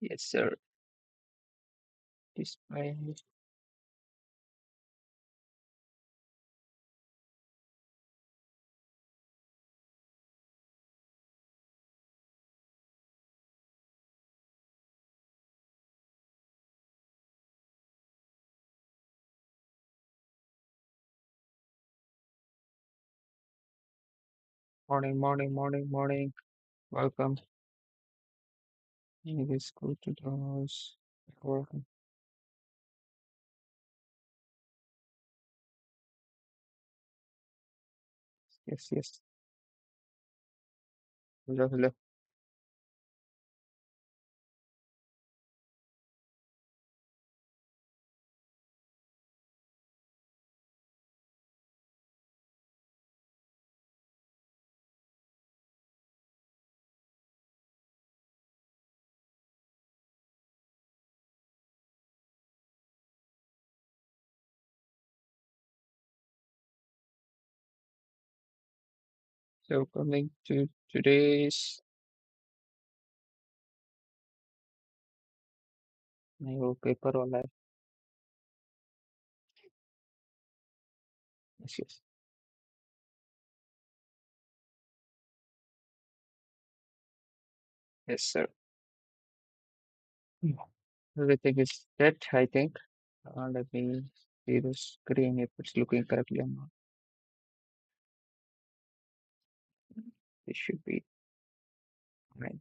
Yes, sir. Display. Morning, morning, morning, morning. Welcome. Let's go to those. Welcome. Yes, yes. Hello, hello. So coming to today's new paper online. Yes, yes. Yes, sir. Mm. Everything is set, I think. Let me see the screen if it's looking correctly or not. It should be fine.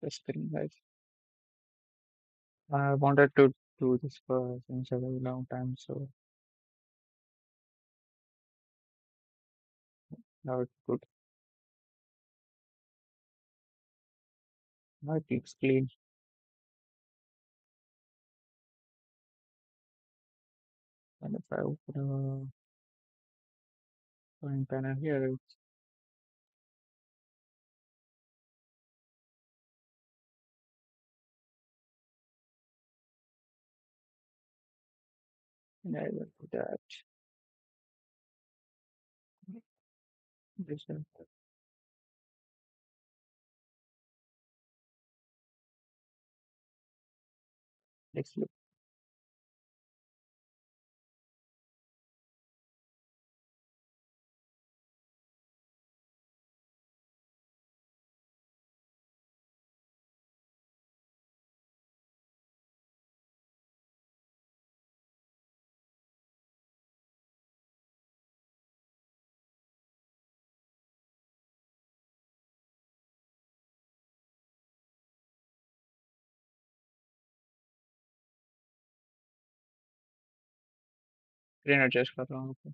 The screen, guys. I wanted to do this for since a very long time, so now it's good. Now it looks clean. And if I open a drawing panel here, it's and I will do that. This let's look. Screen adjust कर रहा हूँ. Okay.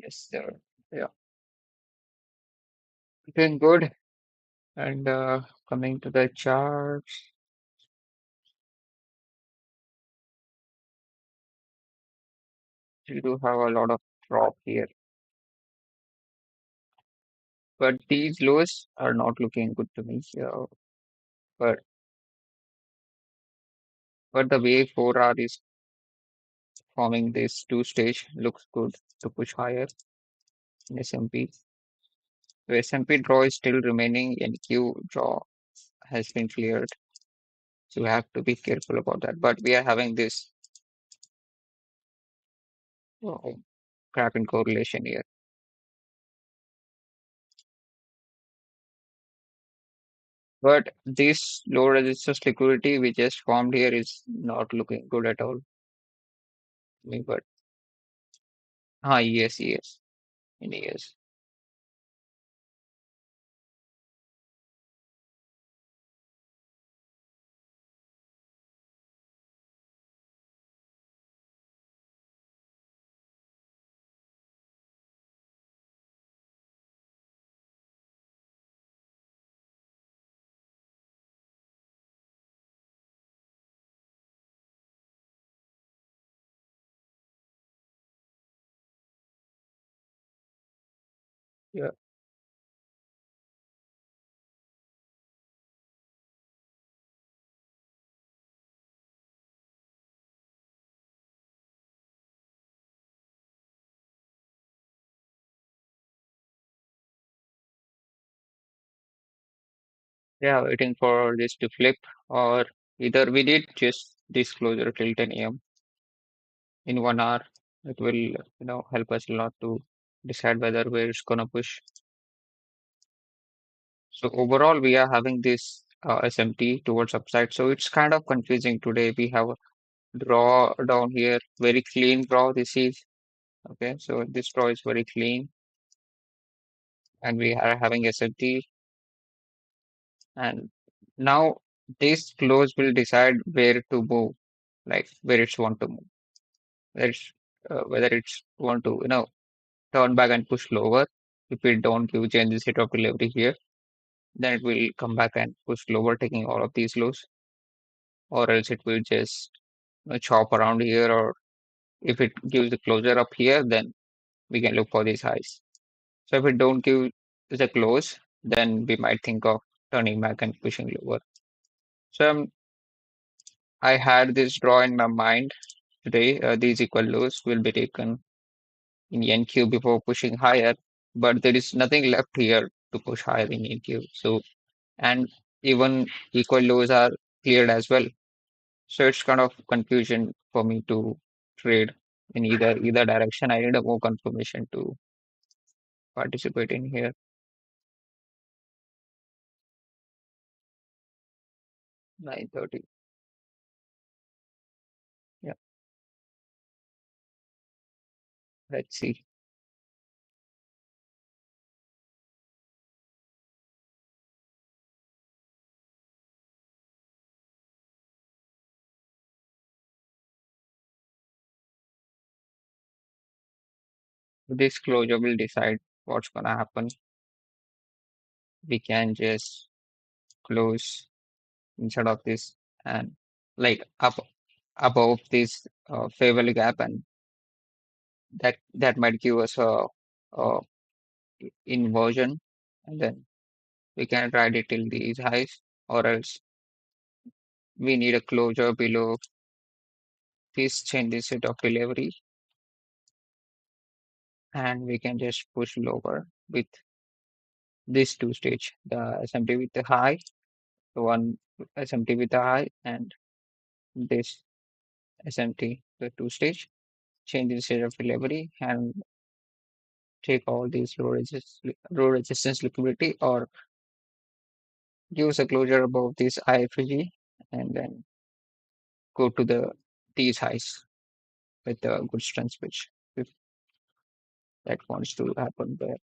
Yes, sir. Yeah, doing good. And coming to the charts, we do have a lot of drop here, but these lows are not looking good to me. So, but but the way 4R is forming this two stage looks good to push higher in SMP. The SMP draw is still remaining, NQ draw has been cleared, so we have to be careful about that. But we are having this uh, crap in correlation here. But this low resistance liquidity we just formed here is not looking good at all. But yes, yes, yes. Yeah, yeah, waiting for this to flip, or either we did just disclosure till 10 a.m. in 1 hour. It will, help us a lot to decide whether where it's gonna push. So overall, we are having this SMT towards upside. So it's kind of confusing today. We have a draw down here, very clean draw. This is okay. So this draw is very clean, and we are having SMT. And now this close will decide where to move, like where it's want to move. Whether it's want to, turn back and push lower. If we don't give change the state of delivery here, then it will come back and push lower, taking all of these lows, or else it will just chop around here. Or if it gives the closure up here, then we can look for these highs. So if it don't give the close, then we might think of turning back and pushing lower. So I had this draw in my mind today. These equal lows will be taken in NQ before pushing higher, but there is nothing left here to push higher in NQ. So, and even equal lows are cleared as well. So it's kind of confusion for me to trade in either direction. I need a more confirmation to participate in here. 9:30. Yeah, let's see. This closure will decide what's gonna happen. We can just close instead of this and like up above this favorable gap, and that might give us a inversion, and then we can ride it till these highs, or else we need a closure below this change set of delivery, and we can just push lower with this two stage, the SMT with the high, the one SMT with the high, and this SMT, the two stage, change the state of delivery and take all these low resistance liquidity, or give us a closure above this IFG, and then go to these highs with a good strength switch if that wants to happen there.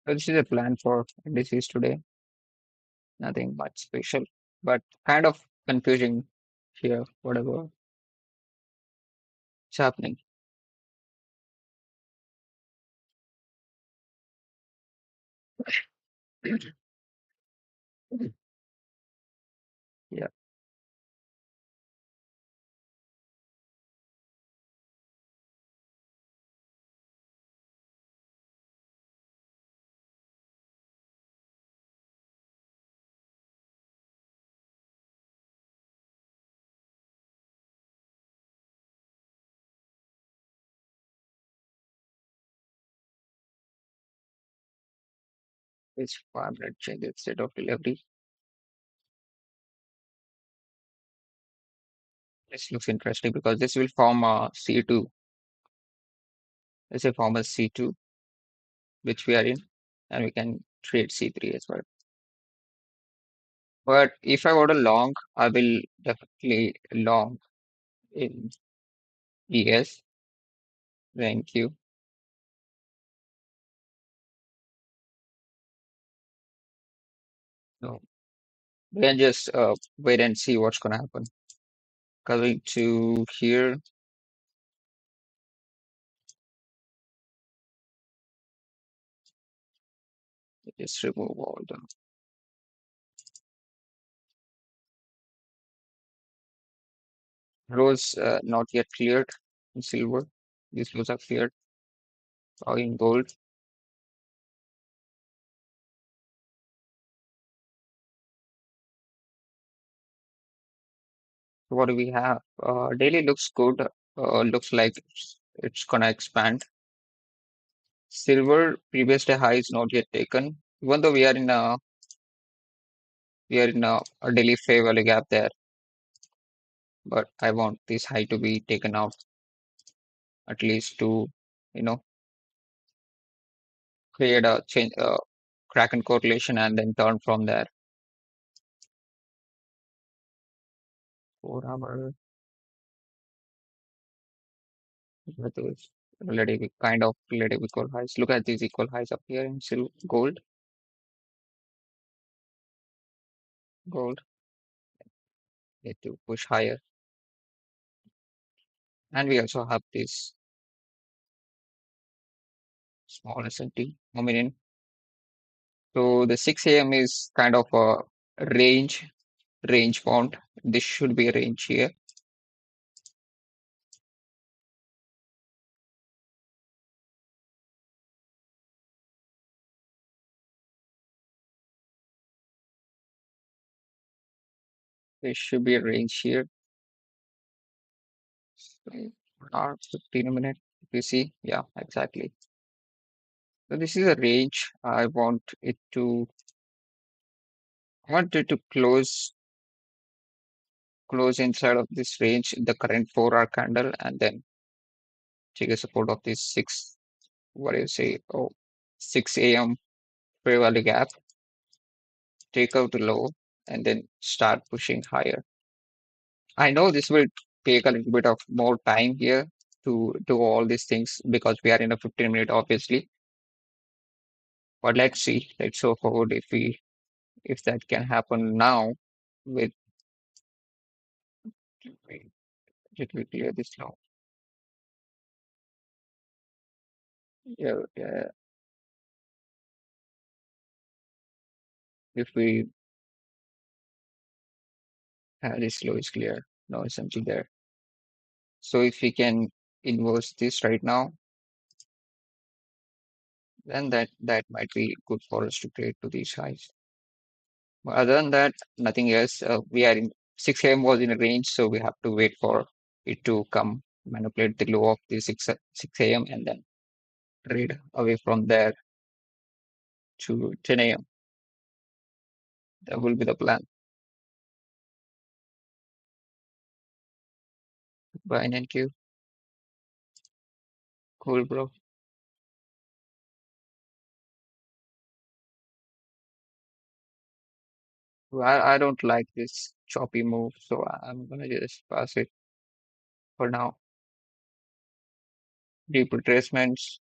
So this is a plan for indices today. Nothing much special, but kind of confusing here, whatever is happening. Yeah, it's 5 minute change instead of delivery. This looks interesting because this will form a C2. It's a form a C2, which we are in, and we can trade C3 as well. But if I order long, I will definitely long in ES. Thank you. So we can just wait and see what's gonna happen. Coming to here, just remove all the rows not yet cleared in silver. These rows are cleared in gold. So what do we have? Daily looks good. Looks like it's gonna expand. Silver previous day high is not yet taken. Even though we are in a daily fair value gap there, but I want this high to be taken out at least to you know create a change, crack and correlation, and then turn from there. 4 hour with those relative kind of relative equal highs. Look at these equal highs up here in silver, gold. Need to push higher, and we also have this small S&T coming in. So the 6 a.m. is kind of a range bound. This should be a range here. There should be a range here. So, or 15 a minute. If you see, yeah, exactly. So this is a range. I want it to close inside of this range, the current 4 hour candle, and then take a support of this what do you say? Oh, 6 a.m. fair value gap, take out the low, and then start pushing higher. I know this will take a little bit of more time here to do all these things because we are in a 15 minute, obviously. But let's see. Let's go forward if that can happen now with wait, let me clear this now. Yeah, yeah. If we have this low is clear, no something there. So if we can inverse this right now, then that might be good for us to trade to these highs. But other than that, nothing else. We are in 6 a.m. was in a range, so we have to wait for it to come manipulate the low of the 6 a.m. and then trade away from there to 10 a.m. That will be the plan. Buy in NQ. Cool, bro. Well, I don't like this choppy move, so I'm gonna just pass it for now. Deep retracements.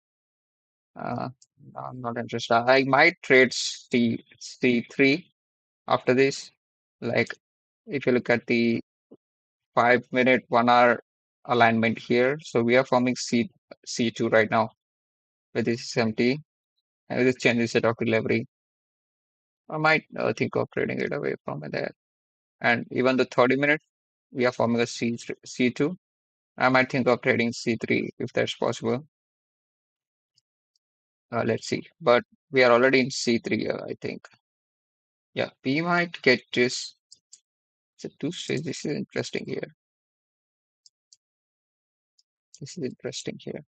Uh, I'm not interested. I might trade C3 after this. Like if you look at the 5 minute, 1 hour alignment here, so we are forming C2 right now with this is empty. And this changes set of delivery. I might think of trading it away from there. And even the 30 minutes, we are forming a C2. I might think of trading C3 if that's possible. Let's see. But we are already in C3, I think. Yeah, we might get this. It's a two stage. This is interesting here. This is interesting here.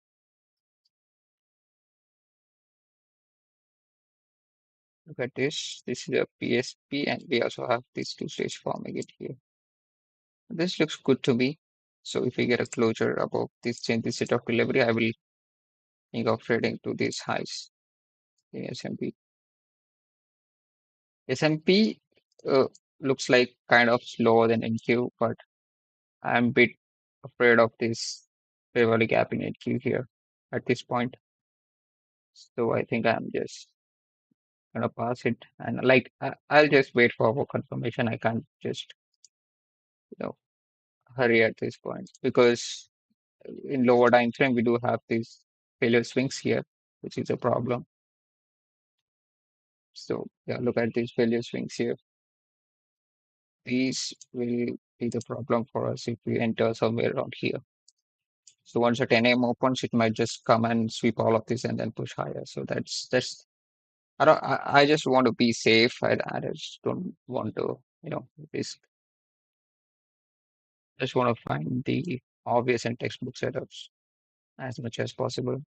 Look at this. This is a PSP, and we also have this two stage forming it here. This looks good to me. So if we get a closure above this change, this set of delivery, I will think of trading to these highs in S&P. S&P looks like kind of slower than NQ, but I'm a bit afraid of this favorable gap in NQ here at this point. So I think I'm just gonna pass it, and like I'll just wait for more confirmation. I can't just you know hurry at this point because in lower time frame we do have these failure swings here, which is a problem. So yeah, look at these failure swings here. These will be the problem for us if we enter somewhere around here. So once a 10 a.m. opens, it might just come and sweep all of this and then push higher. So that's I just want to be safe. I just don't want to, risk. Just want to find the obvious and textbook setups as much as possible.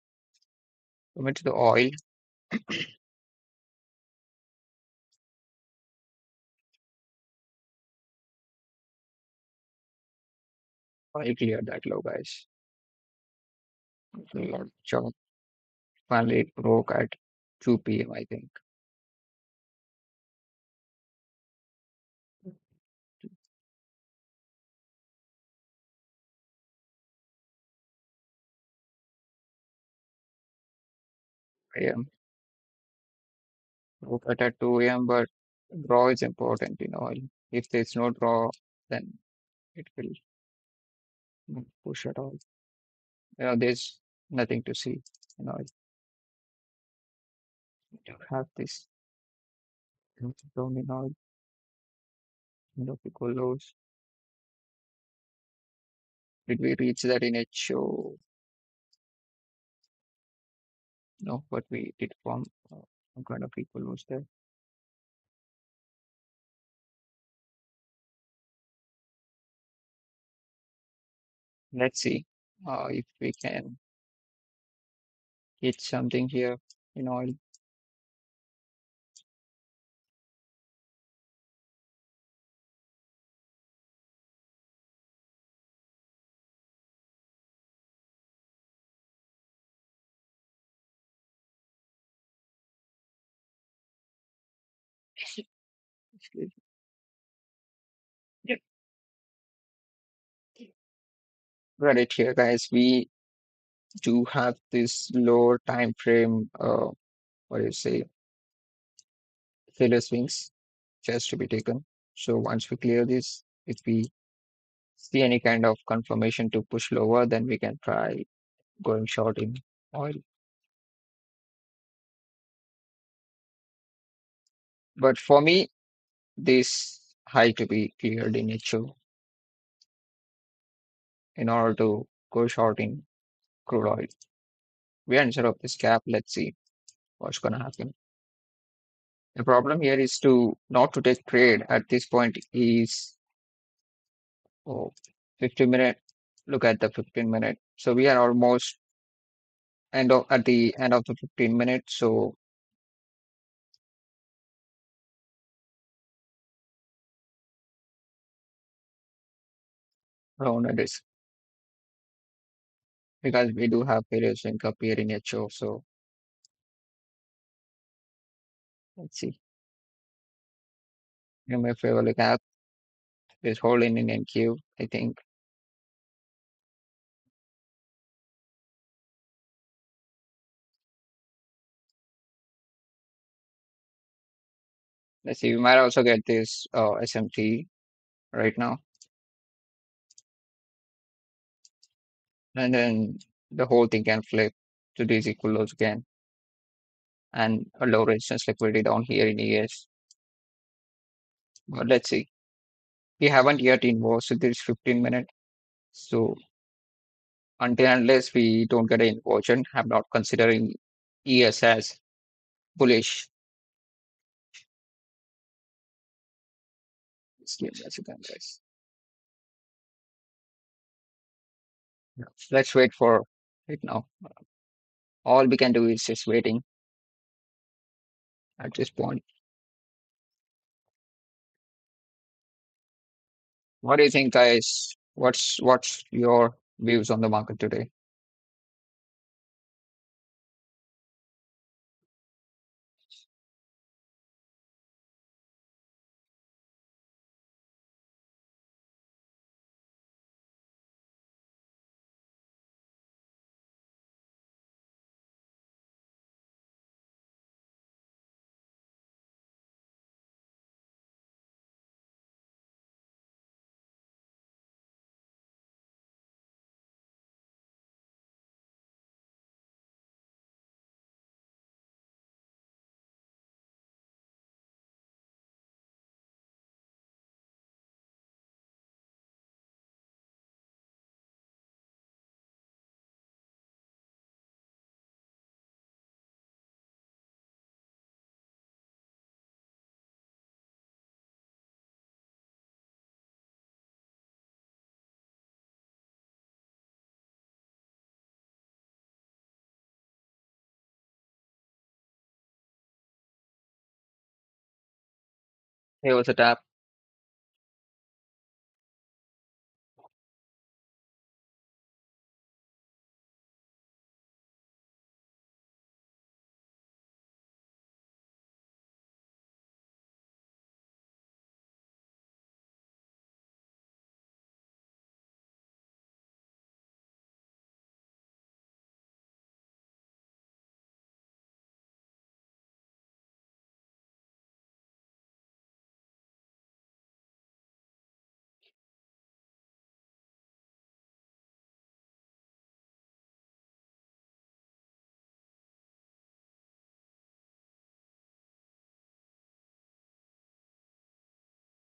Coming to the oil, oil cleared that low, guys. A lot of chop. Finally, it broke at 2 p.m. I think. Yeah, broke at 2 a.m. But draw is important in oil. If there's no draw, then it will not push at all. There's nothing to see. I don't have this down in oil. People lows. Did we reach that in HO? No, but we did form some kind of equal lows there. Let's see if we can hit something here in oil. Excuse me. Yep. Right here, guys. We do have this lower time frame. What do you say? Failure swings just to be taken. So once we clear this, if we see any kind of confirmation to push lower, then we can try going short in oil. But for me, this high to be cleared in HO in order to go short in crude oil. We are inside of this gap. Let's see what's gonna happen. The problem here is to not to take trade at this point is oh, 15 minute. Look at the 15 minute. So we are almost at the end of the 15 minutes. So around this because we do have failures in appear in HO. So let's see. In my favorable gap is holding in NQ, I think. Let's see. We might also get this SMT right now. And then the whole thing can flip to these equal lows again. and a low resistance liquidity down here in ES. But let's see. We haven't yet involved with this 15 minute. So until unless we don't get an inversion, I'm not considering ES as bullish. Just give me a second, guys. Yeah. Let's wait for it now. All we can do is just waiting at this point. What do you think, guys? What's your views on the market today? Here was a tap.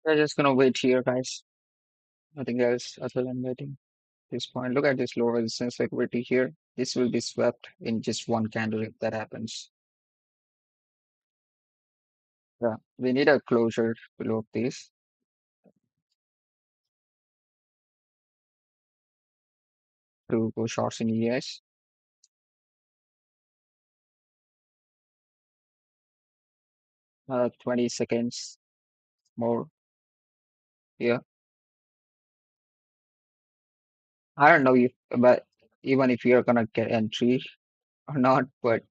We're just gonna wait here, guys. Nothing else other than waiting. This point. Look at this low resistance liquidity here. This will be swept in just one candle if that happens. Yeah, we need a closure below this to go shorts in ES. 20 seconds more here. I don't know if, but even if you're gonna get entry or not, but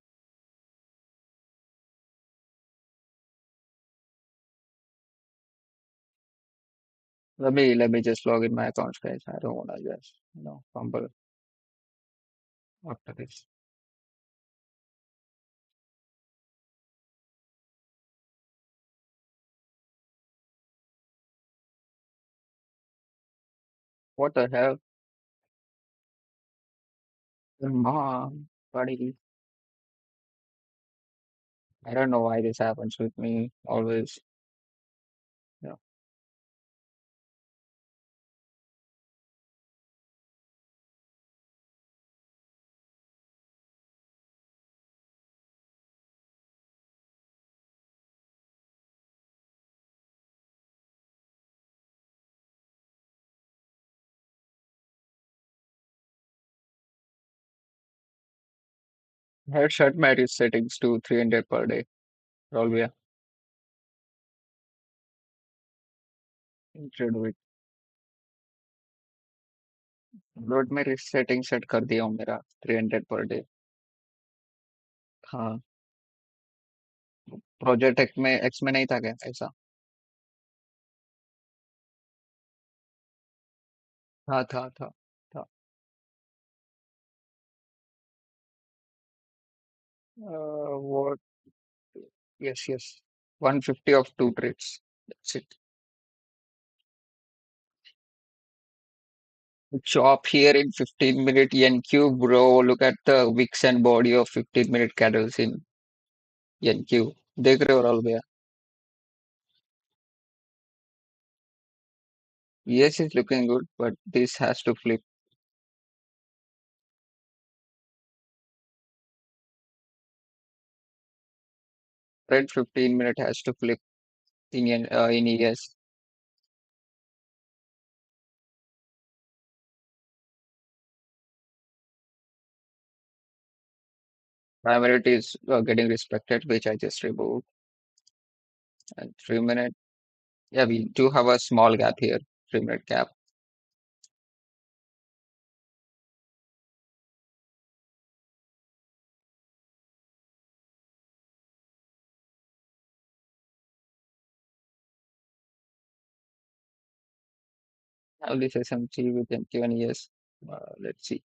let me just log in my accounts, guys. I don't wanna just fumble after this. What the hell? Come on, buddy. I don't know why this happens with me always. Yeah. Headshot my settings to 300 per day. Probably include with load में setting set कर दिया हूँ मेरा 300 per day हाँ project x में नहीं था क्या ऐसा हाँ था वो yes yes 150 of two trades that's it chop here in 15-minute NQ bro look at the wicks and body of 15-minute candles in NQ देख रहे हो राहुल भैया? Yes, it's looking good, but this has to flip. Red 15 minute has to flip in ES. Priority is getting respected, which I just removed. And 3 minute. Yeah, we do have a small gap here. 3 minute gap. Now this SMT with NQ and ES. Let's see.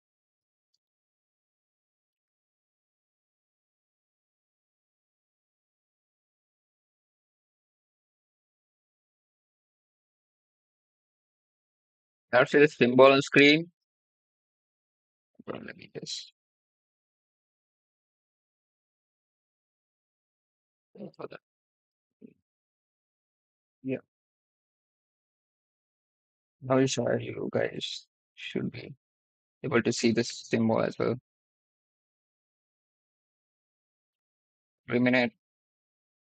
Now see the symbol on screen. Let me just. For that. Yeah. Now you guys should be able to see this symbol as well. 3 minute.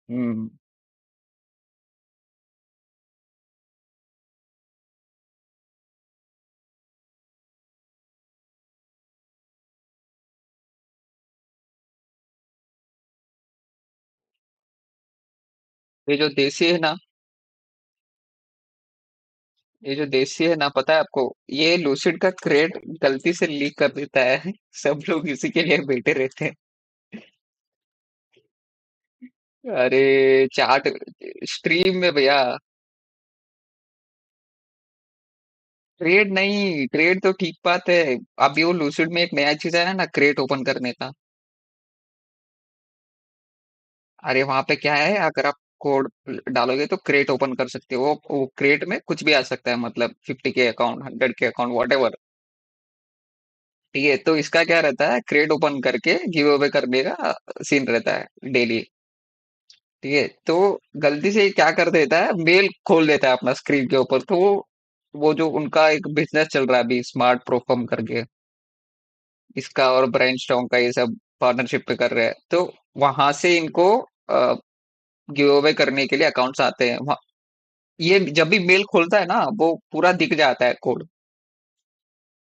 Hmm. ये जो देसी है ना, ये जो देसी है ना, पता है आपको? ये लूसिड का क्रेड गलती से लीक कर देता है। सब लोग इसी के लिए बैठे रहते हैं। अरे चार्ट स्ट्रीम में भैया। ट्रेड नहीं, ट्रेड तो ठीक बात है। अभी वो लूसिड में एक नया चीज आया ना, क्रेट ओपन करने का। अरे वहां पे क्या है, अगर आप कोड डालोगे तो क्रेट ओपन कर सकते हो। वो क्रेट में कुछ भी आ सकता है, मतलब 50 के अकाउंट, 100 के अकाउंट, वॉट एवर। ठीक है, तो इसका क्या रहता है, क्रेट ओपन करके गिव अवे करने का सीन रहता है डेली। ठीक है, तो गलती से क्या कर देता है, मेल खोल देता है अपना स्क्रीन के ऊपर। तो वो जो उनका एक बिजनेस चल रहा है अभी, स्मार्ट प्रोफर्म करके, इसका और ब्रेनस्टॉर्म का, ये सब पार्टनरशिप पे कर रहे हैं। तो वहां से इनको गिव अवे करने के लिए अकाउंट्स आते हैं। ये जब भी मेल खोलता है ना, वो पूरा दिख जाता है कोड।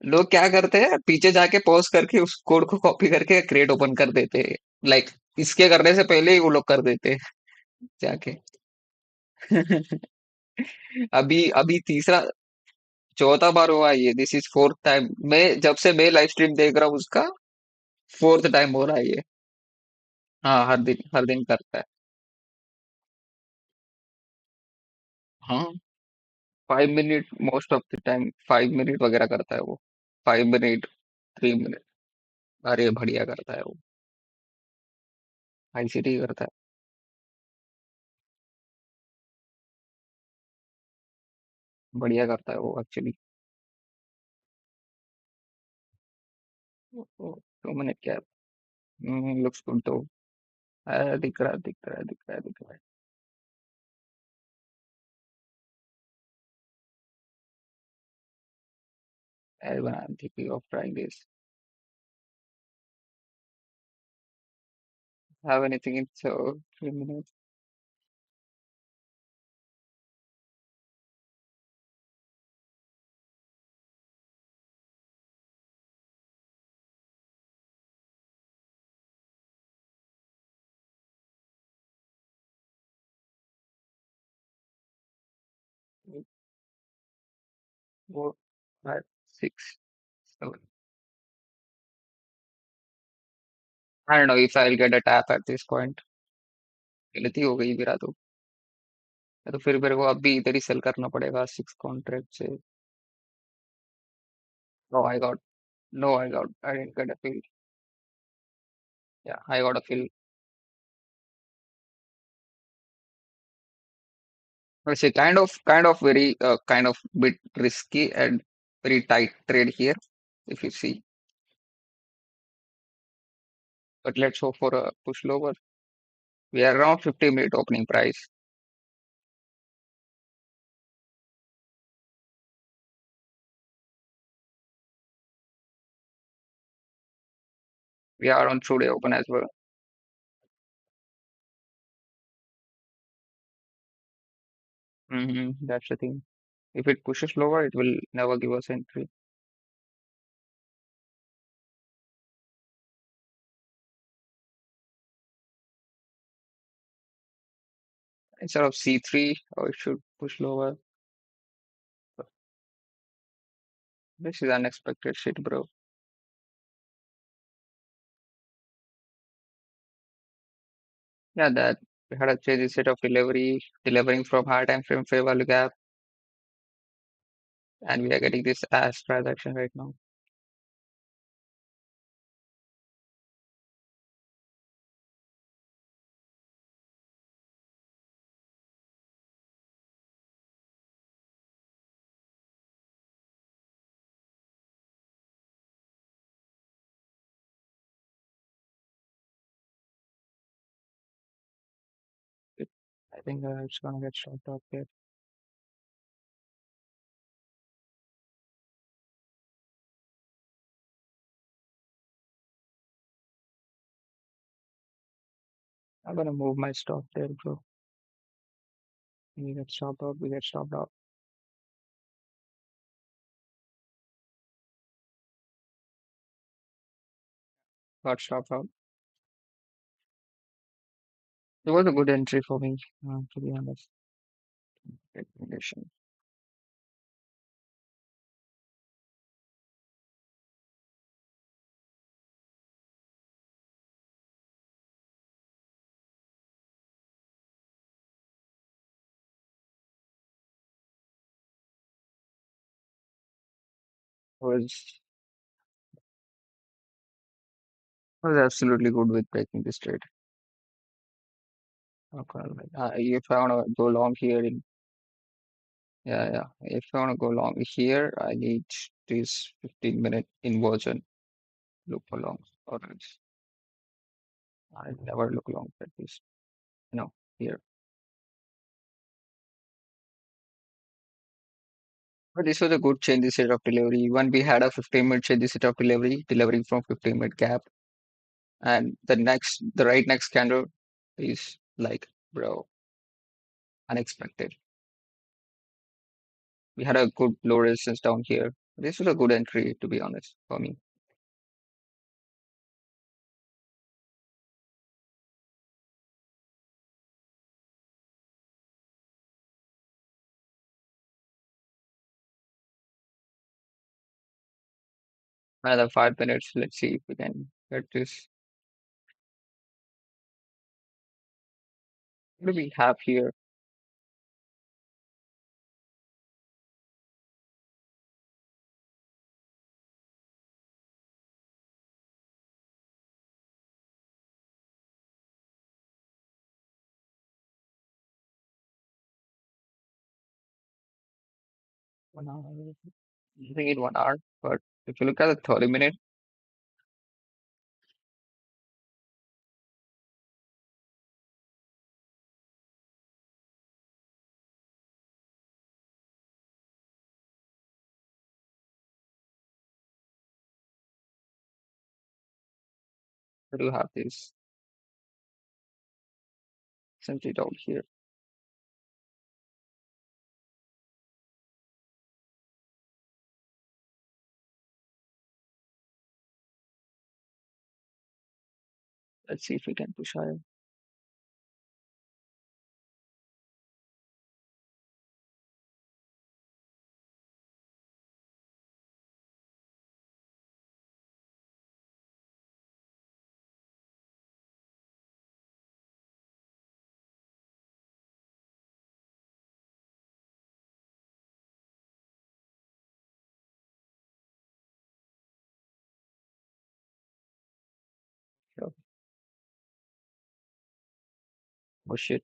लोग क्या करते हैं, पीछे जाके पॉज करके उस कोड को कॉपी करके क्रिएट ओपन कर देते हैं। लाइक इसके करने से पहले ही वो लोग कर देते हैं जाके। अभी अभी तीसरा चौथा बार हुआ ये। This is fourth time. मैं जब से मैं लाइव स्ट्रीम देख रहा हूँ उसका, फोर्थ टाइम हो रहा है ये। हाँ, हर दिन करता है। हाँ, 5 minute most of the time, 5 minute वगैरह करता है वो। 5 मिनट, 3 मिनट। अरे बढ़िया करता है वो। आईसीटी करता है। बढ़िया करता है वो एक्चुअली। 2 मिनट क्या, लुक्स गुड तो। दिख रहा है, दिख रहा है, दिख रहा है, दिख रहा है। When I'm thinking of trying this. Have anything in so 3 minutes? Four, 5, 6, 7. I don't know if I'll get a tap at this point. गलती हो गई मेरा तो। या तो फिर मेरे को अभी इधर ही सेल करना पड़ेगा 6 कॉन्ट्रैक्ट से। No, I didn't get a fill. Yeah, I got a fill. It's a kind of very, kind of bit risky and very tight trade here, if you see. But let's hope for a push lower. We are around 50-minute opening price. We are on through day open as well. That's the thing. If it pushes lower, it will never give us entry. Instead of C3, or it should push lower. This is unexpected shit, bro. Yeah, that we had a crazy set of delivering from high time frame fair value gap, and we are getting this as transaction right now. It, I think it's gonna get stopped up here. I'm gonna move my stop there, bro. We get stopped out, we get stopped out. Got stopped out. It was a good entry for me, to be honest. Recommendation was was absolutely good with breaking this trade. Okay, if I wanna go long here in yeah, yeah. If I wanna go long here, I need this 15-minute inversion. Look for long or else I never look long at this. No, here. But this was a good change this set of delivery. When we had a 15-minute change this set of delivery, delivering from 15-minute gap, and the right next candle is like, bro, unexpected. We had a good low resistance down here. This was a good entry, to be honest, for me. Another 5 minutes. Let's see if we can get this. What do we have here? One hour. I think in 1 hour. But if you look at the 30 minute, we do have this essentially down here. Let's see if we can push higher. So, oh shit.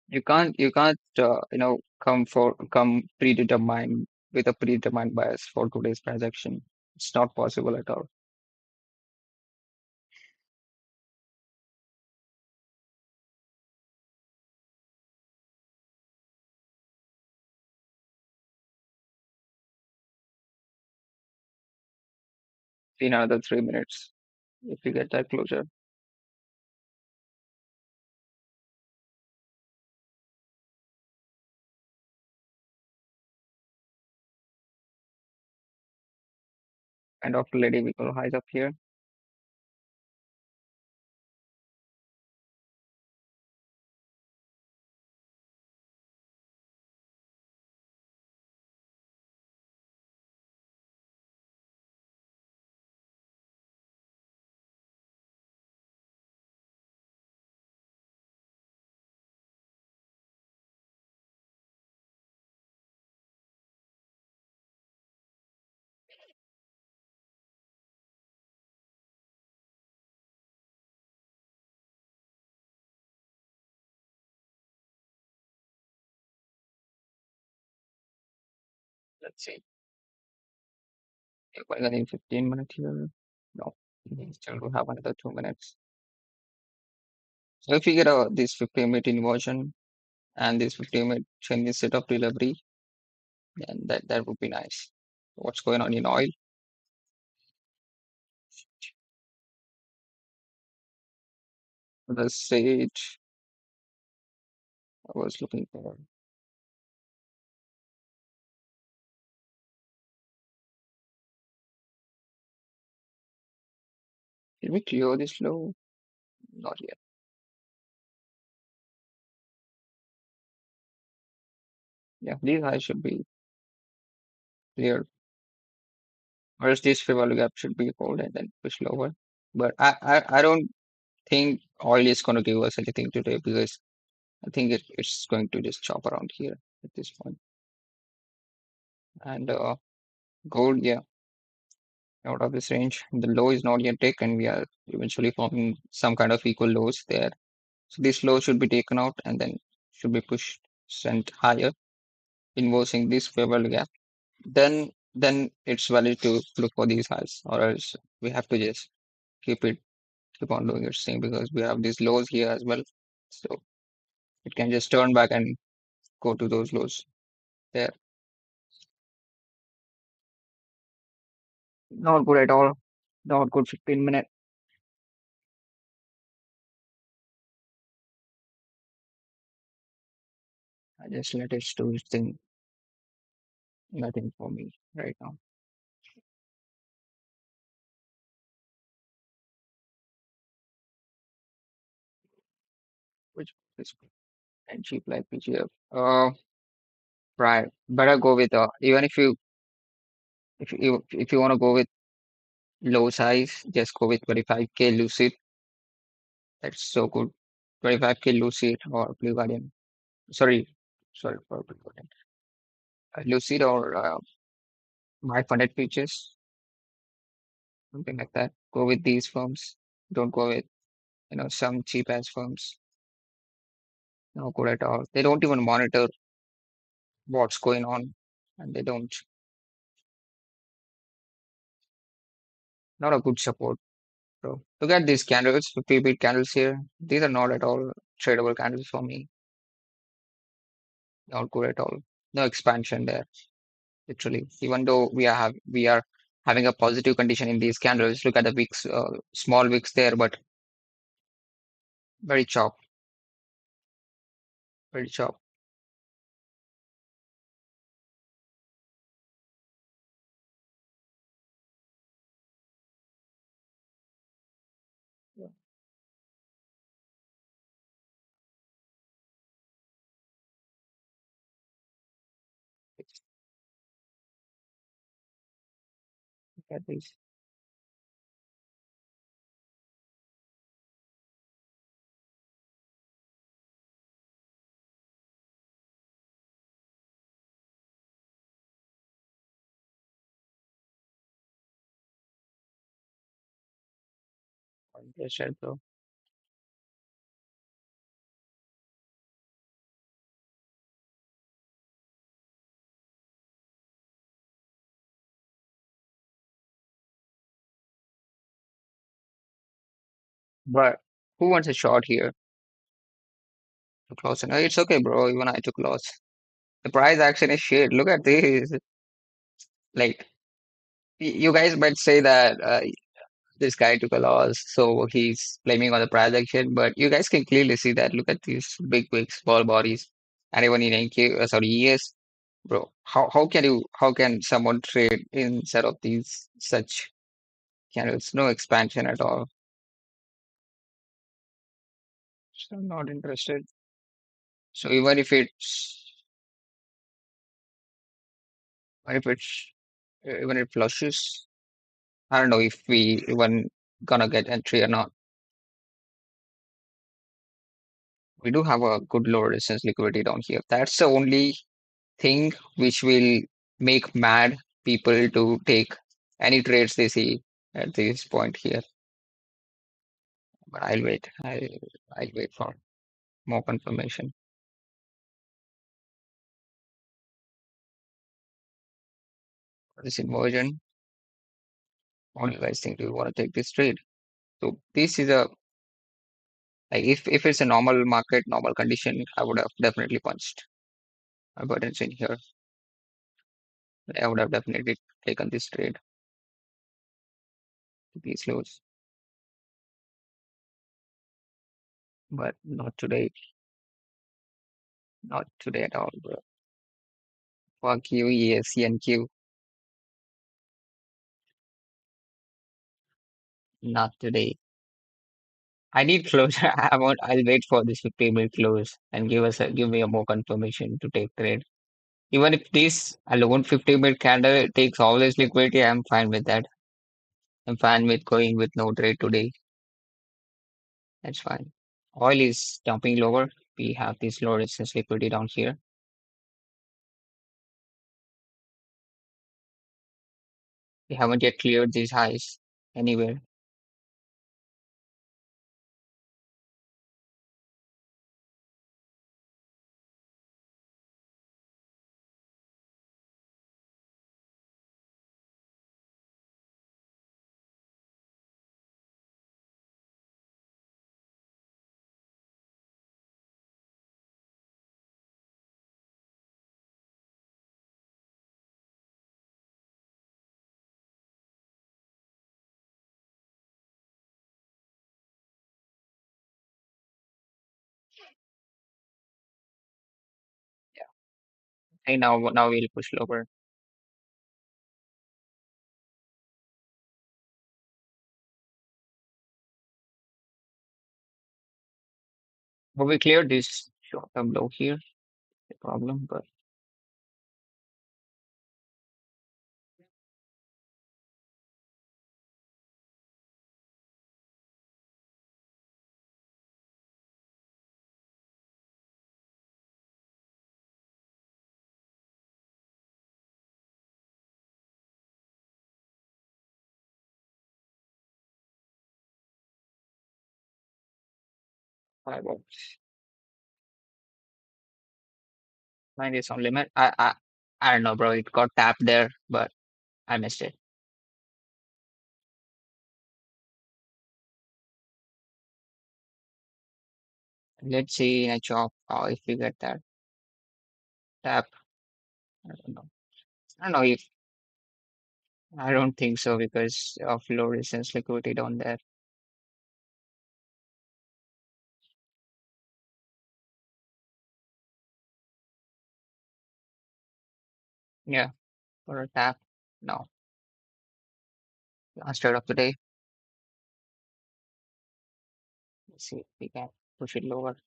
You can't come predetermined with a predetermined bias for today's transaction. It's not possible at all. In another 3 minutes, if you get that closure. And after lady, we go highs up here. Let's see. We're going in 15 minutes here. No, we still do have another 2 minutes. So if you get this 15-minute inversion and this 15-minute Chinese set of delivery, then that would be nice. What's going on in oil? The stage I was looking for. Did we clear this low? Not yet. Yeah, these highs should be cleared. Whereas this fair gap should be hold and then push lower. But I don't think oil is going to give us anything today because I think it's going to just chop around here at this point. And gold, yeah, out of this range. The low is not yet taken. We are eventually forming some kind of equal lows there. So this low should be taken out and then should be pushed sent higher, inversing this fair value gap. Then it's valid to look for these highs, or else we have to just keep on doing its thing because we have these lows here as well. So it can just turn back and go to those lows there. Not good at all. Not good 15 minute. I just let it do its thing. Nothing for me right now. Which is and cheap like PGF. Right. Better go with even if you want to go with low size, just go with 25K Lucid. That's so good. 25K Lucid or Blue Guardian. Sorry for Blue Guardian. Lucid or my funded features, something like that. Go with these firms. Don't go with some cheap ass firms. No good at all. They don't even monitor what's going on, and they don't. Not a good support, bro. Look at these candles, 50 beat candles here. These are not at all tradable candles for me. Not good at all. No expansion there, literally. Even though we are having a positive condition in these candles. Look at the wicks, small wicks there, but very chop, very chop. Yeah, it's- look at these. Yes, bro. But who wants a shot here to close? No, it's okay, bro. Even I took loss. The price action is shit. Look at this. Like you guys might say that this guy took a loss, so he's blaming on the price action. But you guys can clearly see that. Look at these big small bodies, and even in NQ, sorry, ES, bro. How can someone trade instead of these such candles? No expansion at all. So I'm not interested. So even if it's even if it flushes, I don't know if we even gonna get entry or not. We do have a good low resistance liquidity down here. That's the only thing which will make mad people to take any trades they see at this point here. But I'll wait for more confirmation for this inversion. What do you guys think? Do you want to take this trade? So this is a like if it's a normal market, normal condition, I would have definitely punched my buttons in here. I would have definitely taken this trade to these lows, but not today. Not today at all, bro. Fuck you, ESC and Q. Not today. I need closure. I'll wait for this 50 minute close and give me a more confirmation to take trade. Even if this alone 50 minute candle takes all this liquidity, I'm fine with that. I'm fine with going with no trade today. That's fine. Oil is dumping lower. We have this low resistance liquidity down here. We haven't yet cleared these highs anywhere. Hey, now we'll push lower. But we cleared this short term low here. The problem, but I will mine is on limit. I don't know, bro. It got tapped there, but I missed it. Let's see in a chop if we get that tap. I don't know. I don't know if I don't think so because of low resistance liquidity down there. Yeah, for a tap. No, last trade of the day. Let's see if we can push it lower.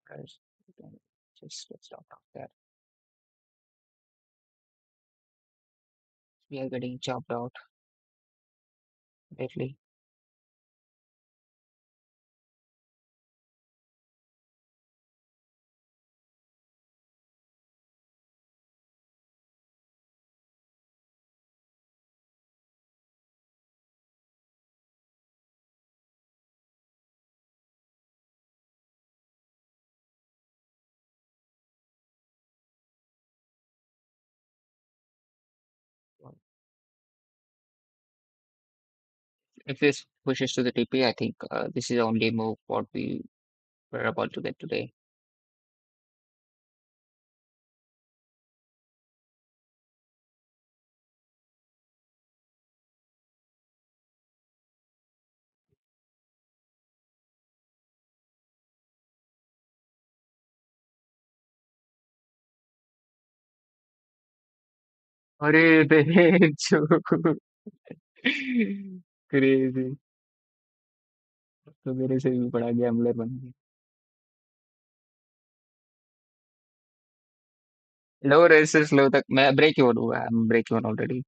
Guys, we can just get stopped off there. We are getting chopped out lately. If this pushes to the TP, I think this is the only move what we were about to get today. अरे बेंचो crazy तो मेरे से भी बड़ा gambler बन गया लो races लो तक मैं ब्रेक इवन हुआ I am break even already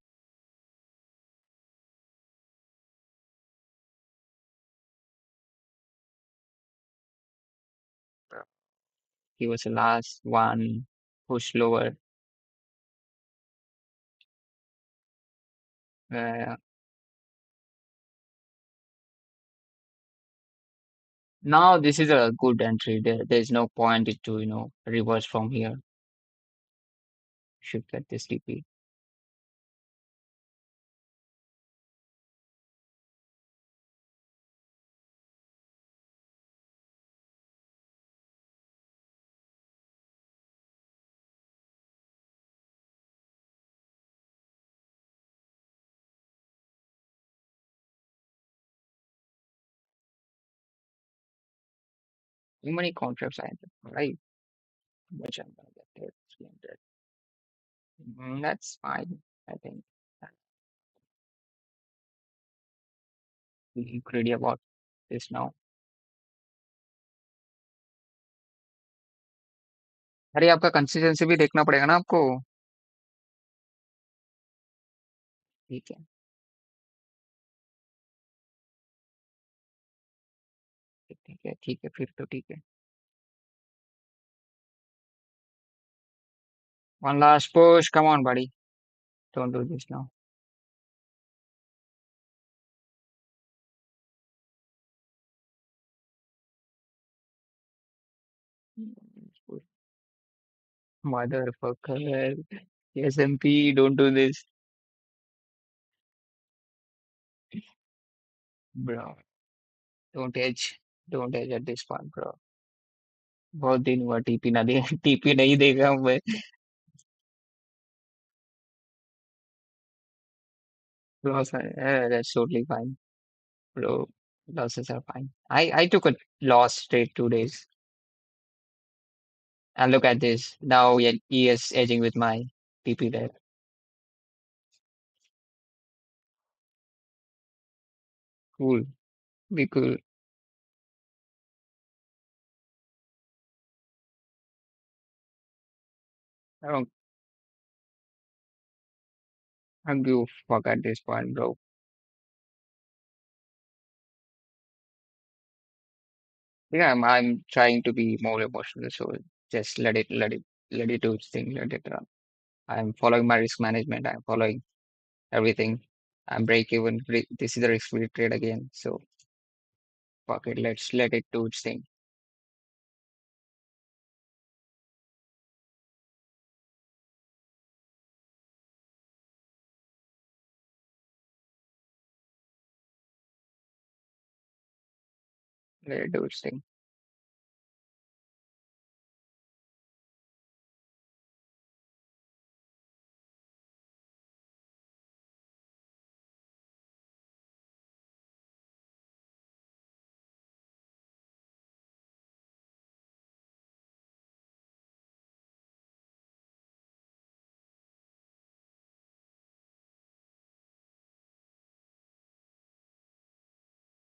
he was the last one push lower uh, now this is a good entry there's no point to reverse from here should get this TP too many contracts I have right which I'm gonna get there 300 that's fine I think we greedy about this now अरे आपका consistency भी देखना पड़ेगा ना आपको ठीक है ठीक है ठीक है फिर तो ठीक है one last push come on buddy don't do this now motherfucker SMP don't do this bro don't edge at this point bro बहुत दिन हुआ टीपी ना दे टीपी नहीं देगा हूँ मैं loss that's totally fine bro losses are fine I took a loss straight 2 days and look at this now he is edging with my TP there cool be cool I don't give a fuck at this point bro yeah I'm trying to be more emotional so just let it do its thing let it run I'm following my risk management I'm following everything I'm break even this is the risk free trade again so fuck it let's let it do its thing let it do its thing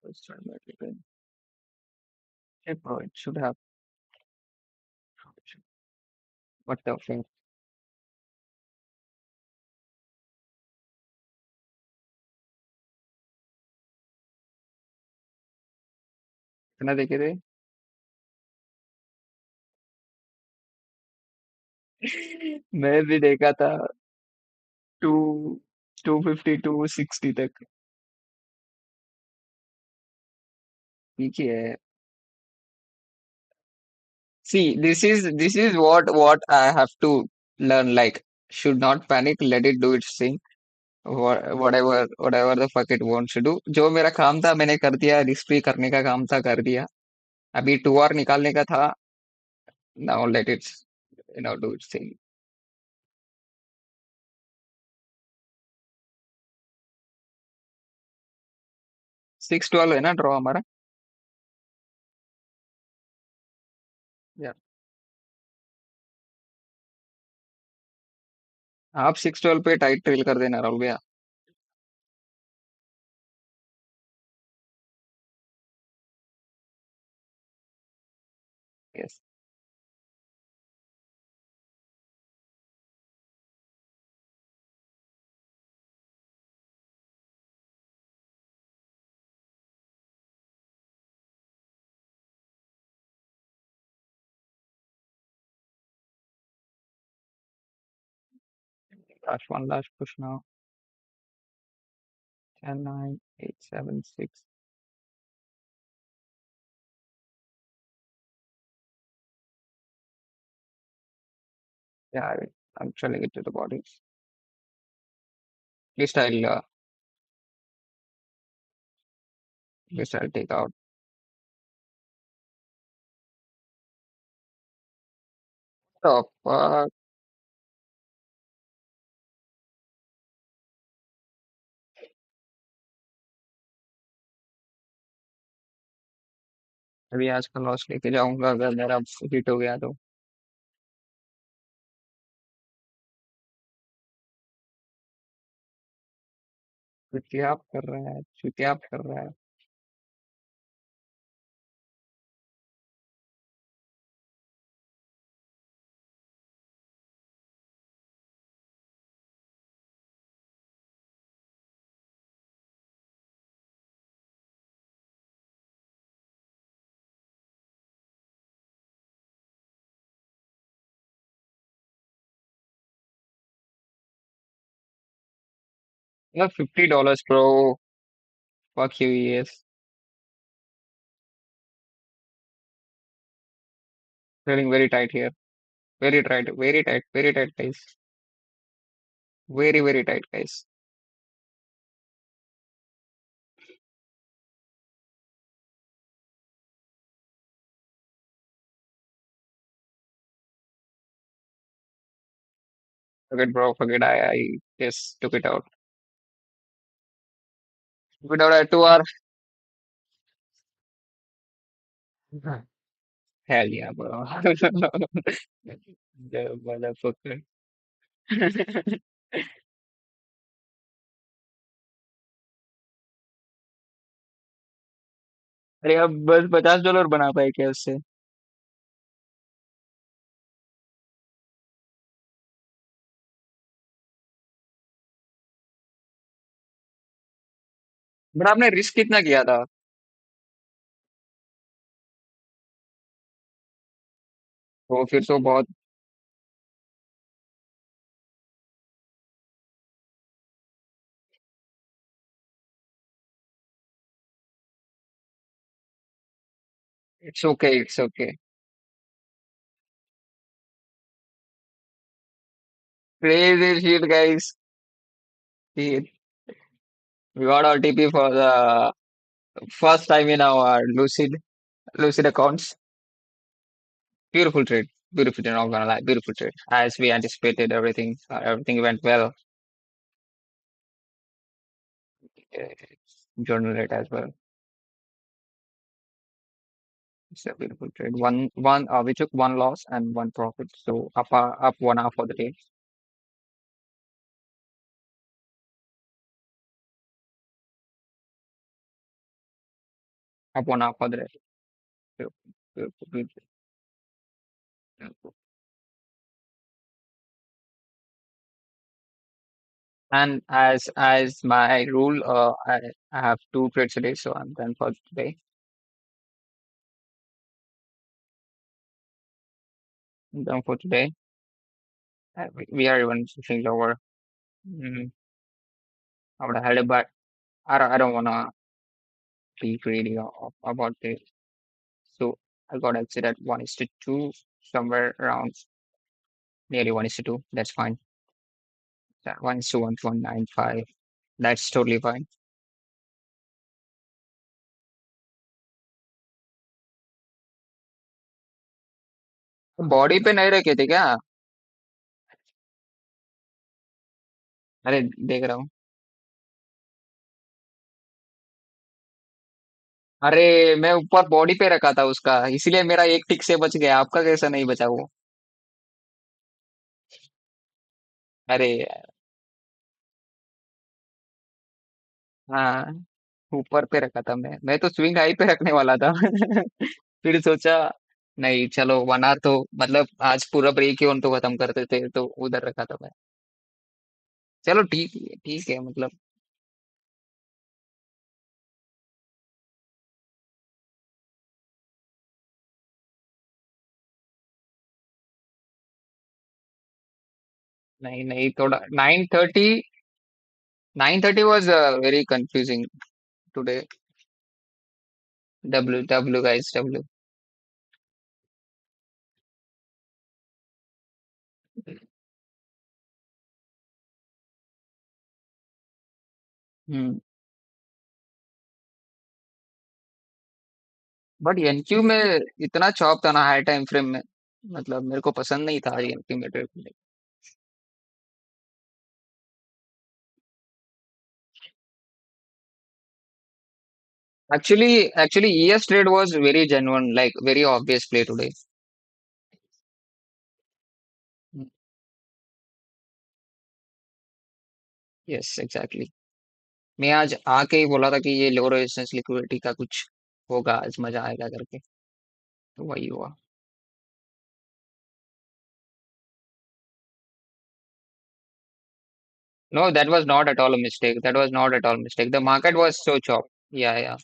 let's try that again hey bro it should have what the fuck कितना देखे थे मैं भी देखा था to 250 260 तक ठीक है see this is what I have to learn like should not panic let it do its thing whatever the fuck it wants to do. जो मेरा काम था मैंने कर दिया, रिस्क फ्री करने का काम था कर दिया. अभी 2 आवर निकालने का था. Now let it do its thing. 6-12 है ना ड्रॉ हमारा. या आप 6-12 पे टाइट ट्रेल कर देना राहुल भैया. Yes. Last push now. 10, 9, 8, 7, 6. Yeah, I'm selling it to the body. At least I'll take out. तो अभी आज का लॉस लेके जाऊंगा अगर मेरा हिट हो गया तो. चुतियाप कर रहा है, चुतियाप कर रहा है. यार $50 bro. Fuck you, yes. Feeling very tight here. Very tight, very tight, very tight, guys. Very, very tight, guys. Forget, bro. Forget. I just took it out. Took it out at 2 hour. Hell yeah, bro. The motherfucker. अरे अब बस $50 बना पाए क्या उससे. But आपने risk कितना किया था. वो फिर तो बहुत. It's okay, it's okay. Crazy shit, guys. We we got our TP for the first time in our Lucid accounts. Beautiful trade. Beautiful trade. Not gonna lie. Beautiful trade. As we anticipated, everything went well. Uh, Journal rate as well. It's a beautiful trade. We took one loss and one profit. So up 1 hour for the day. Up 1 hour for the day. Beautiful, beautiful, beautiful, beautiful. And as my rule, I have 2 trades a day, so I'm done for today. I'm done for today. We are even pushing lower. Mm, I would have had it, but I don't wanna be greedy about this. So I got exit at 1:2, somewhere around nearly 1:2. That's fine. That 1 to 1.95. That's totally fine. Body पे नहीं रखे थे क्या? अरे देख रहा हूँ। अरे मैं ऊपर बॉडी पे रखा था उसका, इसलिए मेरा एक टिक से बच गया, आपका कैसा नहीं बचा वो? अरे हाँ, ऊपर पे रखा था मैं तो स्विंग हाई पे रखने वाला था। फिर सोचा नहीं चलो, 1 आवर तो मतलब आज पूरा ब्रेक ही ऑन तो खत्म करते थे, तो उधर रखा था मैं। चलो ठीक है मतलब। नहीं नहीं, थोड़ा 9:30 was very confusing today. W guys, W. Hmm. But NQ में इतना चौप था ना हाई टाइम फ्रेम में, मतलब मेरे को पसंद नहीं था एनक्यू में trade. Actually, ES trade was very genuine, like very obvious play today. Yes exactly. मैं आज आके ही बोला था कि ये लो रेजिस्टेंस लिक्विडिटी का कुछ होगा, आज मजा आएगा करके, तो वही हुआ। No, that was not at all a mistake. That was not at all a mistake. The market was so chopped. Yeah.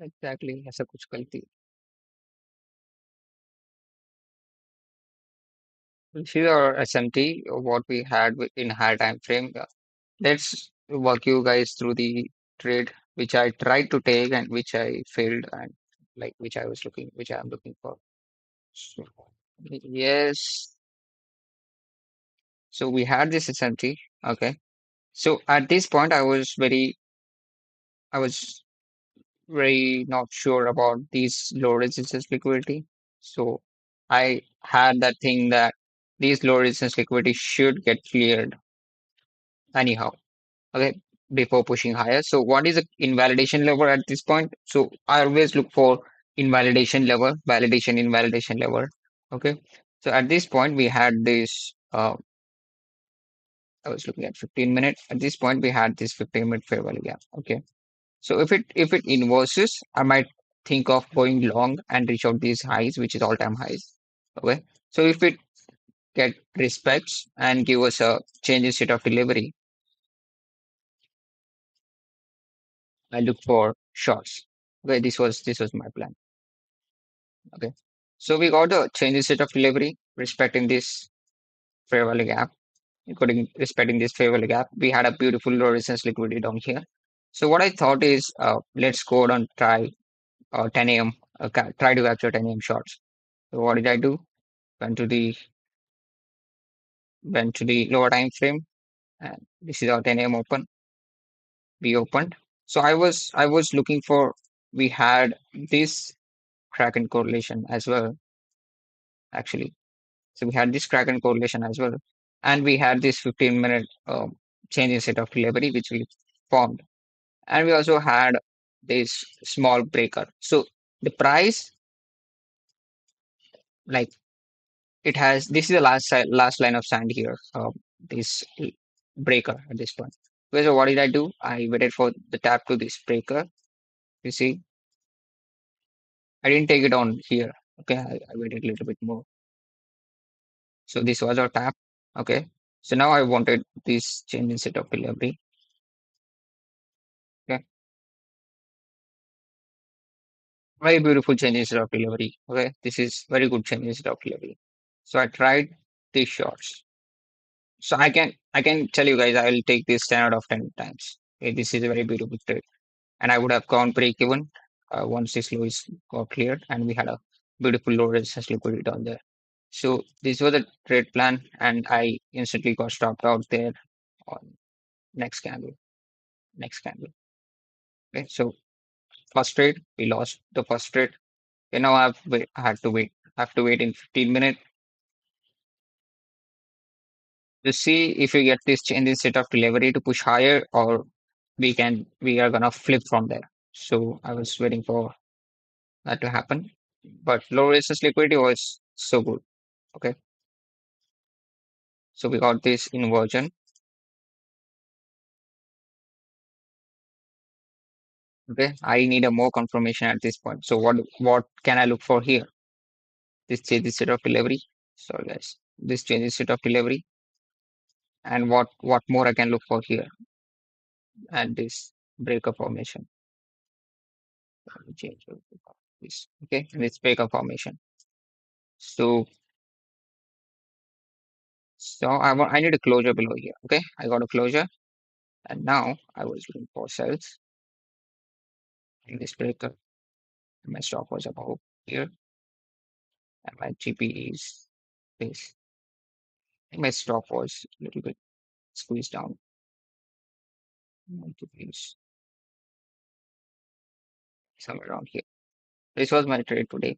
Exactly, ऐसा कुछ गलती। This is our SMT, what we had in higher time frame. Let's walk you guys through the trade which I tried to take and which I failed, and like which I am looking for. So, yes. So we had this SMT. Okay. So at this point, I was very not sure about these low resistance liquidity. So I had that thing that these low resistance liquidity should get cleared anyhow. Okay. Before pushing higher. So what is the invalidation level at this point? So I always look for invalidation level, invalidation level. Okay. So at this point, we had this, I was looking at 15 minutes. At this point, we had this 15-minute fair value gap. Okay. So if it inverses, I might think of going long and reach out these highs, which is all-time highs. Okay. So if it get respects and give us a change in state of delivery, I look for shorts. Okay, this was my plan. Okay. So we got a change in state of delivery respecting this fair value gap, including respecting this fair value gap. We had a beautiful low resistance liquidity down here. So what I thought is, let's go and try 10 a.m. Try to capture 10 a.m. shots. So what did I do? Went to the went to the lower time frame, and this is our 10 a.m. open. We opened. So I was looking for, we had this Kraken correlation as well, actually. So we had this Kraken correlation as well, and we had this 15-minute change in state of delivery which we formed, and we also had this small breaker. So the price, like, it has, this is the last line of sand here. This breaker at this point. Okay, so what did I do? I waited for the tap to this breaker. You see, I didn't take it on here. Okay, I waited a little bit more. So this was our tap. Okay, so now I wanted this change in set of delivery. Okay, very beautiful change in set of delivery. Okay, this is very good change in set of delivery. So I tried these shots. So I can tell you guys, I will take this 10 out of 10 times. Okay, this is a very beautiful trade, and I would have gone break even. once this low is got cleared, and we had a beautiful low resistance liquidity down there. So this was the trade plan, and I instantly got stopped out there on next candle, next candle. Okay, so first trade, we lost the first trade. Okay, now I had to wait. I have to wait in 15 minutes to see if we get this change in state of delivery to push higher, or we are gonna flip from there. So I was waiting for that to happen. But low resistance liquidity was so good. Okay. So we got this inversion. Okay. I need a more confirmation at this point. So what can I look for here? This changes state of delivery. Sorry guys. This changes state of delivery. And what more I can look for here at this breaker formation. Let me change this. Okay. And this breaker formation. So I need a closure below here. Okay. I got a closure. And now I was looking for cells in this breaker. My stop was above here. And my GP is this. And my stop was a little bit squeezed down. My GP is somewhere around here. This was my trade today.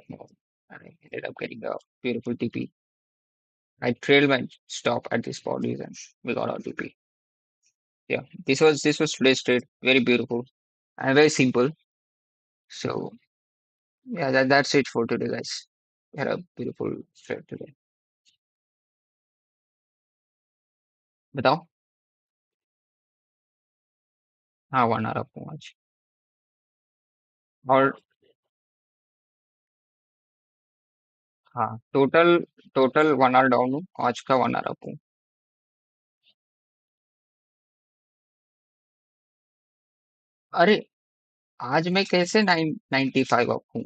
You know, I ended up getting a beautiful TP. I trailed my stop at this bodies and we got our TP. Yeah, this was today's trade. Very beautiful and very simple. So yeah, that's it for today, guys. We had a beautiful trade today. बताओ. हाँ 1 hour आपको आज. और हाँ total total 1 hour down हूँ आज का 1 hour up हूँ. अरे आज मैं कैसे 95 अप हूँ.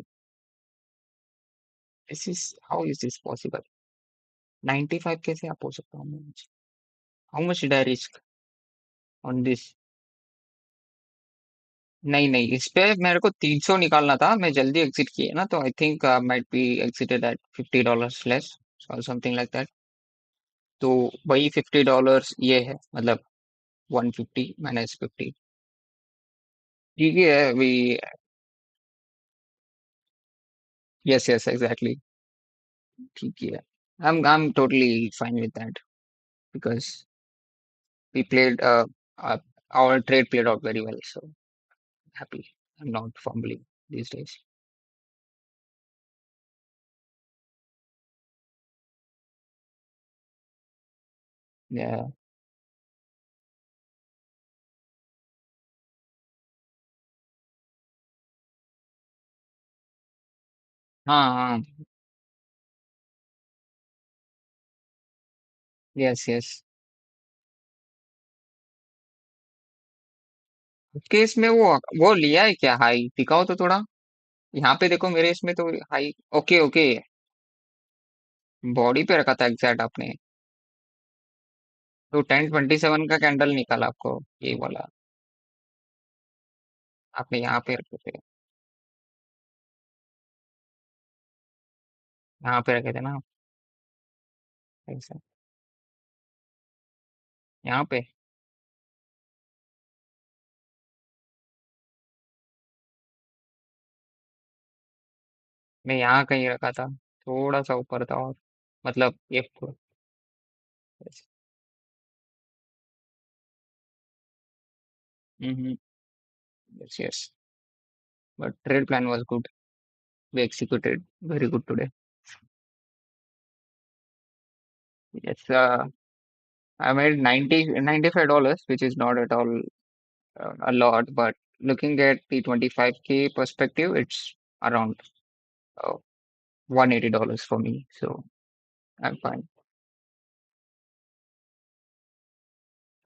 This is how is this possible. 95 कैसे अप हो सकता हूँ मैं आज. How much did I risk on this. नहीं नहीं इस पे मेरे को 300 निकालना था. मैं जल्दी एग्जिट किए ना, तो I think might be exited at $50 less और समथिंग लाइक दैट. तो वही $50 ये है, मतलब 150 माइनस 50. ठीक ही है वी. Yes yes exactly. ठीक ही है. I'm totally fine with that because we played our trade played out very well. So happy. I'm not fumbling these days. Yeah. हाँ हाँ. Yes yes. उसके इसमें वो लिया है क्या हाई, दिखाओ तो थोड़ा. यहाँ पे देखो मेरे इसमें तो हाई. Okay okay. बॉडी पे रखा था एग्जैक्ट आपने. तो 1027 का कैंडल निकाला आपको ये वाला. आपने यहाँ पे रखे थे. यहाँ पे रखे थे ना. ऐसा. यहाँ पे मैं यहाँ कहीं रखा था. थोड़ा सा ऊपर था और मतलब ये पूरा. Hmm. Yes yes. But trade plan was good. We executed very good today. Yes, I made 95 dollars, which is not at all a lot, but looking at the 25K perspective, it's around uh, $180 for me. So I'm fine.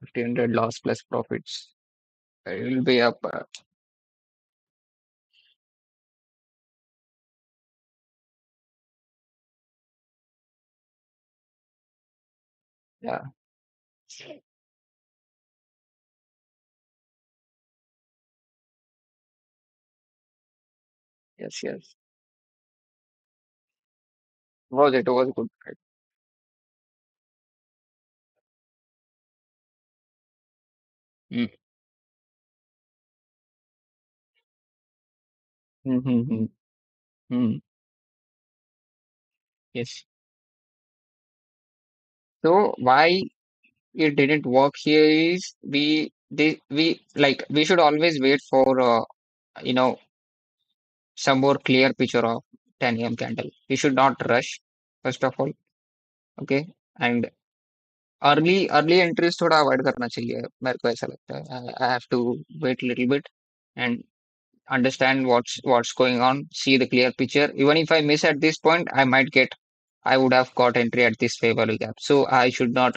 1,500 loss plus profits. It will be up. Yeah. Yes, yes. Was it was good, right? Mm. Mm-hmm. Mm. Yes. So why it didn't work here is we like we should always wait for you know some more clear picture of 10 a.m. candle. We should not rush first of all. Okay. And early entries थोड़ा avoid करना चाहिए मेरे को ऐसा लगता है. I have to wait a little bit and understand what's going on, see the clear picture. Even if I miss at this point, I would have got entry at this fair value gap. So I should not,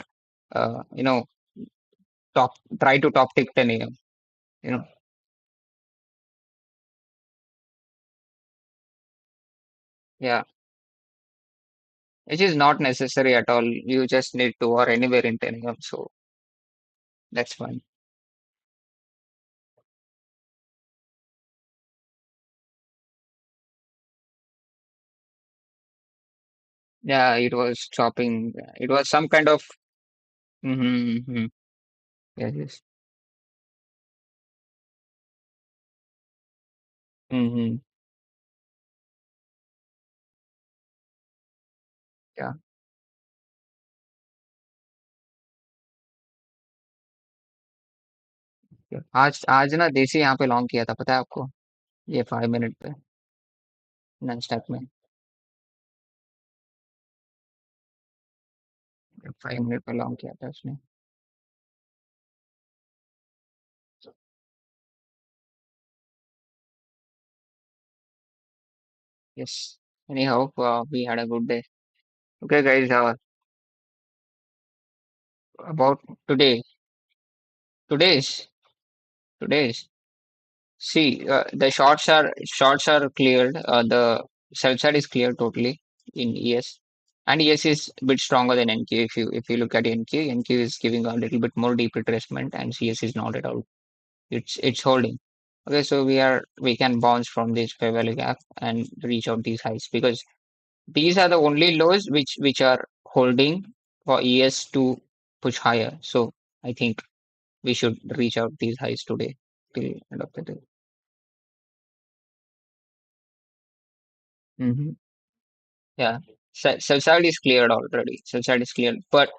you know, top try to top tick 10 a.m. You know, yeah, which is not necessary at all. You just need to or anywhere in 10 a.m. So that's fine. Yeah, it was chopping. It was some kind of. Mm-hmm. Yes, yes. Mm-hmm. Yeah. Yeah. आज आज ना देसी यहाँ पे long किया था पता है आपको? ये 5 मिनट पे नॉन स्टॉप में 5 मिनट पे लॉन्ग किया था उसने. Yes. Anyhow, we had a good day. Okay, guys. About today, today's, today's. See, the shorts are cleared. The sell side is cleared totally in ES, and ES is a bit stronger than NQ. If you look at NQ, NQ is giving a little bit more deep retracement, and CS is not at all. It's holding. Okay, so we can bounce from this fair value gap and reach out these highs because these are the only lows which are holding for ES to push higher. So I think we should reach out these highs today till end of the day. Hmm. Yeah, sell side is cleared already. Sell side is cleared, but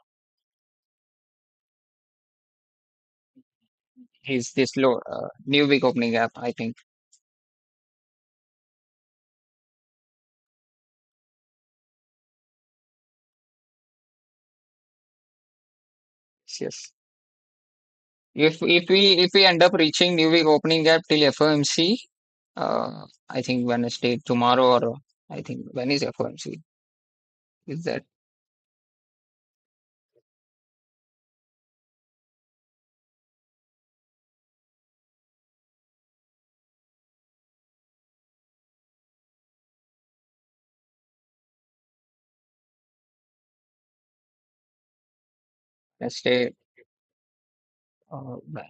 is this low new week opening gap? I think yes. If we end up reaching new week opening gap till FOMC, I think Wednesday tomorrow or I think when is FOMC? Is that Wednesday? When?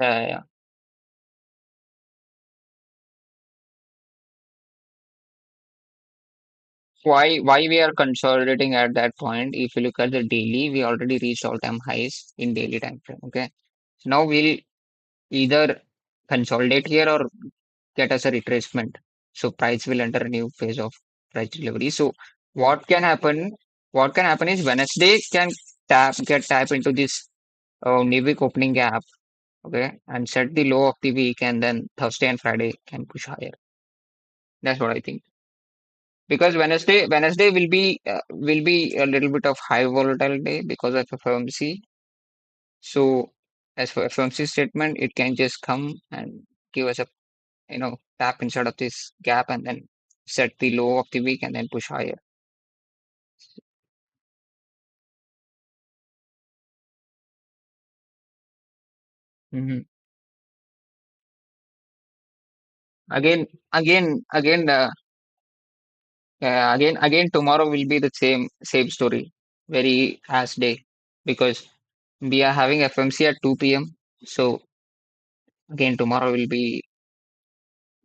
Yeah. Why we are consolidating at that point? If you look at the daily, we already reached all-time highs in daily time frame. Okay, so now we'll either consolidate here or get us a retracement. So price will enter a new phase of price delivery. So what can happen? What can happen is Wednesday can tap into this new week opening gap. Okay, and set the low of the week, and then Thursday and Friday can push higher. That's what I think. Because Wednesday will be a little bit of high volatile day because of FOMC. So as for FOMC statement, it can just come and give us a tap inside of this gap and then set the low of the week and then push higher. Hmm. Again, again tomorrow will be the same story, very ass day because we are having FMC at 2 p.m. So Again, tomorrow will be,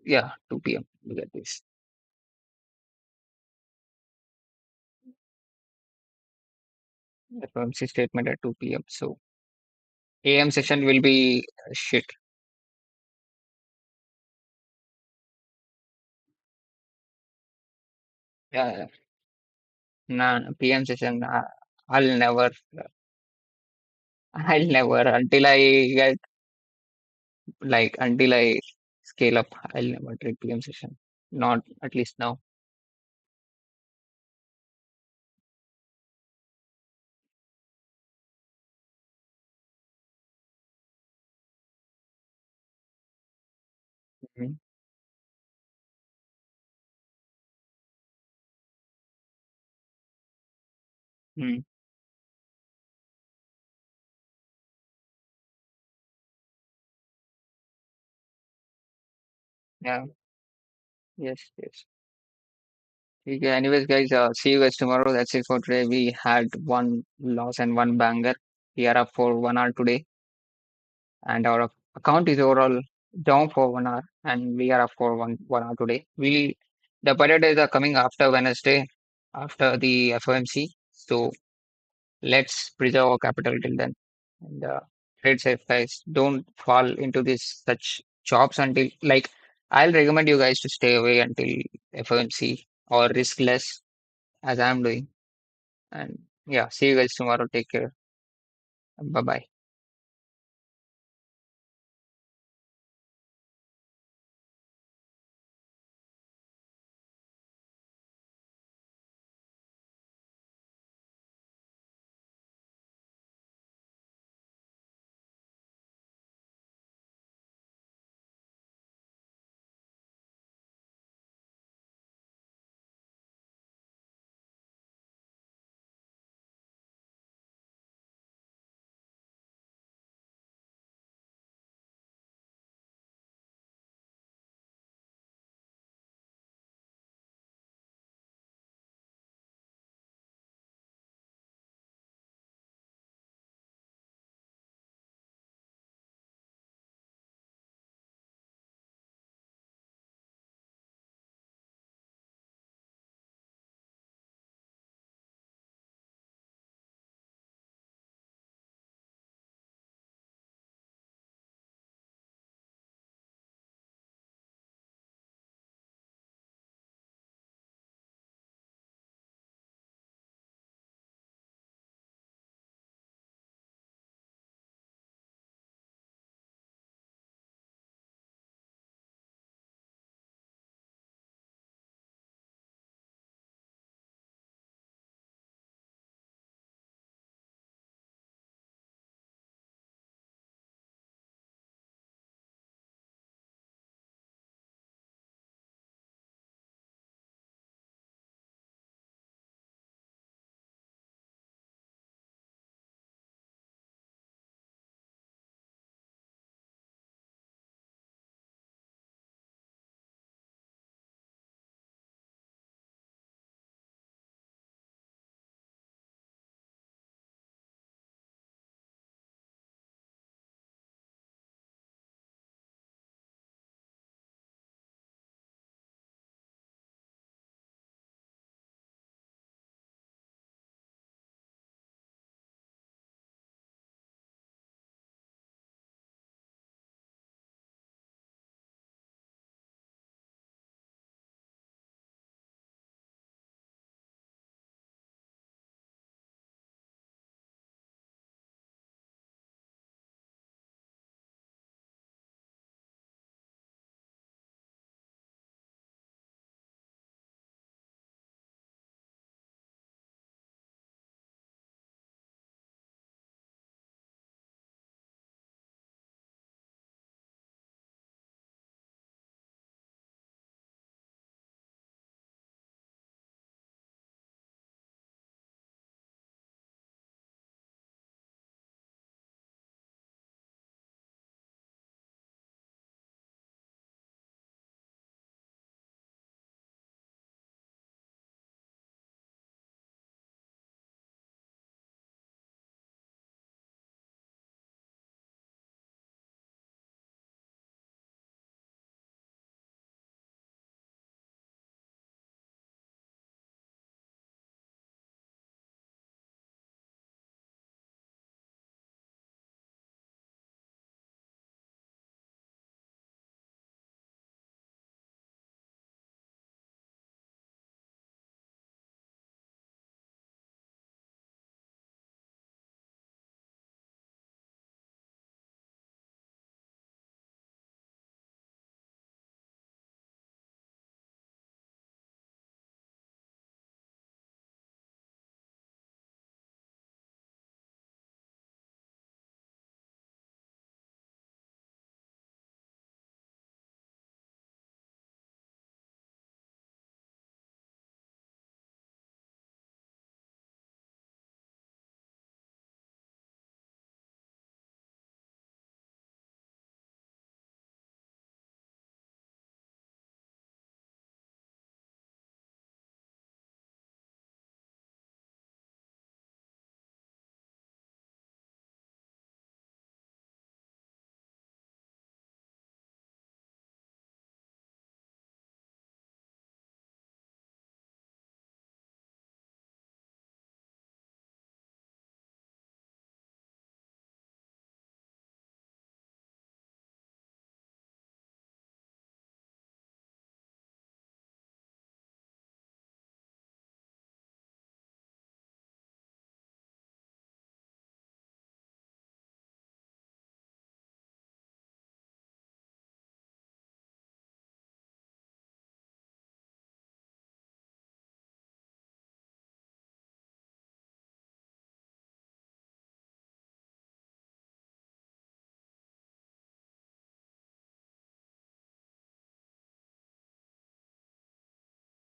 yeah, 2 p.m. We get this FOMC statement at 2 p.m. So AM session will be shit. Yeah, nah, PM session. I'll never, I'll never until I get until I scale up. I'll never trade PM session. Not at least now. Mhm. Mm. Yeah. Yes. Yes. Okay, anyways, guys, see you guys tomorrow. That's it for today. We had one loss and one banger. We are up for 1 hour today, and our account is overall down for 1 hour, and we are up for one hour today. The better days are coming after Wednesday, after the FOMC. So let's preserve our capital till then, and trade safe, guys. Don't fall into this such jobs until I'll recommend you guys to stay away until FOMC or risk less as I'm doing. And yeah, see you guys tomorrow. Take care. Bye bye.